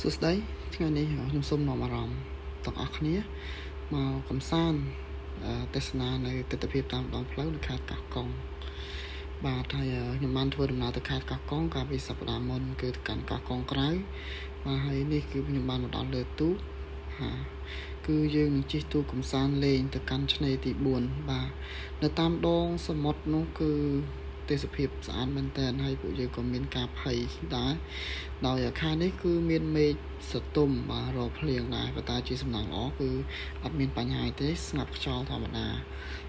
សួស្តីថ្ងៃនេះខ្ញុំសូមនាំអារម្មណ៍ទាំងអស់គ្នាមកកំសាន្តទេសនានៅទស្សនវិជ្ជាតាមដងផ្លូវនៅខេត្តកោះកុងបាទហើយខ្ញុំបានធ្វើដំណើរទៅខេត្តកោះកុងកាលពីសប្តាហ៍មុនគឺទៅកាន់កោះកុងក្រៅបាទហើយនេះគឺខ្ញុំបានមកដល់លើទូកគឺយើងនឹងជិះទូកកំសាន្តលេងទៅកាន់ឆ្នេរទី4បាទនៅតាមដងសមុទ្រនោះគឺទេសភាពស្អាតមែនតើហើយពួកយើងក៏មានការភ័យដែរដោយខែនេះគឺមានមេឃសតុំបាទរកភ្លៀងដែរប៉ុន្តែជាសំណាងល្អគឺអត់មានបញ្ហាទេស្ងាត់ខ្យល់ធម្មតា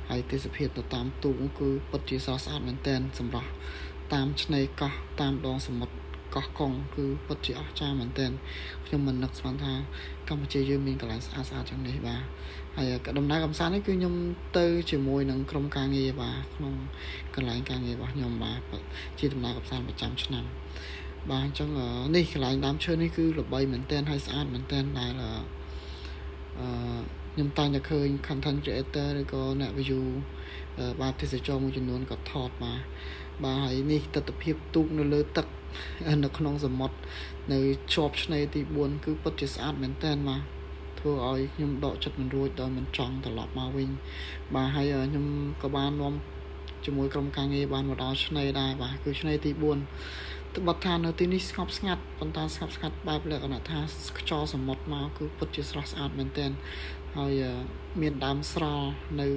ហើយទេសភាពទៅតាមទូកគឺពិតជាស្រស់ស្អាតមែនតើសម្រាប់តាមឆ្នេរកោះតាមដងសមុទ្រកោះកុងគឺពិតជាអស្ចារ្យមែនតើខ្ញុំមិននឹកស្មានថាកម្ពុជាយើងមានកន្លែងស្អាតៗយ៉ាងនេះបាទហើយដំណើរកំសាន្តនេះគឺខ្ញុំទៅជាមួយនឹងក្រុមការងារបាទក្នុងកន្លែងការងាររបស់ខ្ញុំបាទជាដំណើរកំសាន្តប្រចាំឆ្នាំបាទអញ្ចឹងនេះកន្លែងដើមឈើនេះគឺល្បីមែនតើហើយស្អាតមែនតើដែលខ្ញុំតែងតែឃើញ content creator ឬក៏អ្នក view បាទទេសចរមួយចំនួនក៏ថតបាទហើយនេះទស្សនវិជ្ជាទូកនៅលើទឹកនៅក្នុងសមុទ្រនៅជាប់ឆ្នេរទី4គឺពិតជាស្អាតមែនតើបាទធ្វើឲ្យខ្ញុំដកចិត្តមិនរួចដោយមិនចង់ត្រឡប់មកវិញបាទហើយខ្ញុំក៏បាននាំជាមួយក្រុមការងារបានមកដល់ឆ្នេរដែរបាទគឺឆ្នេរទី4ត្បិតថានៅទីនេះស្ងប់ស្ងាត់ប៉ុន្តែស្ងប់ស្ងាត់បែបលក្ខណៈថាខ្យល់សមុទ្រមកគឺពិតជាស្រស់ស្អាតមែនទែនហើយមានដើមស្រល់នៅ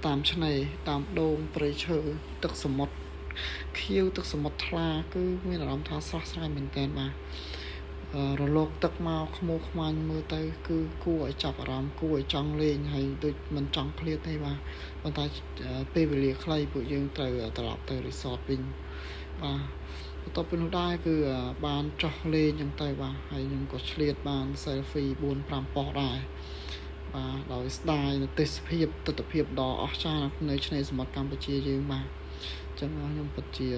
តាមឆ្នេរតាមដងព្រៃឈើទឹកសមុទ្រខៀវទឹកសមុទ្រថ្លាគឺមានអារម្មណ៍ថាស្រស់ស្រាយមែនទែនបាទរលកទឹកមកខ្មោចខ្មាញ់មើលទៅគឺគួរឲ្យចាប់អារម្មណ៍គួរឲ្យចង់លេងហើយដូចមិនចង់ឃ្លាតទេបាទប៉ុន្តែពេលវេលាខ្លីពួកយើងត្រូវត្រឡប់ទៅរីសតវិញបាទបន្ទាប់ពីនោះដែរគឺបានចោះលេងចឹងទៅបាទហើយខ្ញុំក៏ឆ្លៀតបាន selfie 4-5 ប៉ុស្តិ៍ដែរបាទដោយស្ដាយនៅទេសភាពទស្សនភាពដ៏អស្ចារ្យនៅឆ្នេរសមុទ្រកម្ពុជាយើងបាទអញ្ចឹងខ្ញុំពិតជា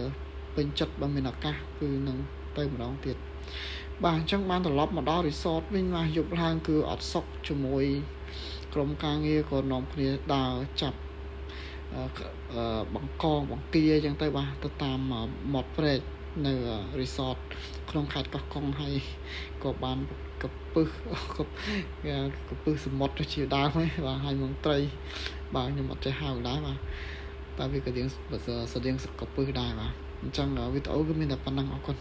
ពេញចិត្តបើមានឱកាសគឺនឹងទៅម្ដងទៀតបាទអញ្ចឹងបានត្រឡប់មកដល់រីសតវិញបាទយប់ឡើងគឺអត់សុខជាមួយក្រុមការងារក៏នាំគ្នាដើរចាប់បង្កងបង្គាអញ្ចឹងទៅបាទទៅតាមមាត់ព្រែកនៅរីសតក្នុងខេត្តកោះកុងហើយក៏បានកពឹសសមុទ្រជាដើមបាទហើយមងត្រីបាទខ្ញុំអត់ចេះហៅដែរបាទតែវាក៏រៀងស្តៀងកពឹសដែរបាទអញ្ចឹងវីដេអូគឺមានតែប៉ុណ្ណឹងអរគុណ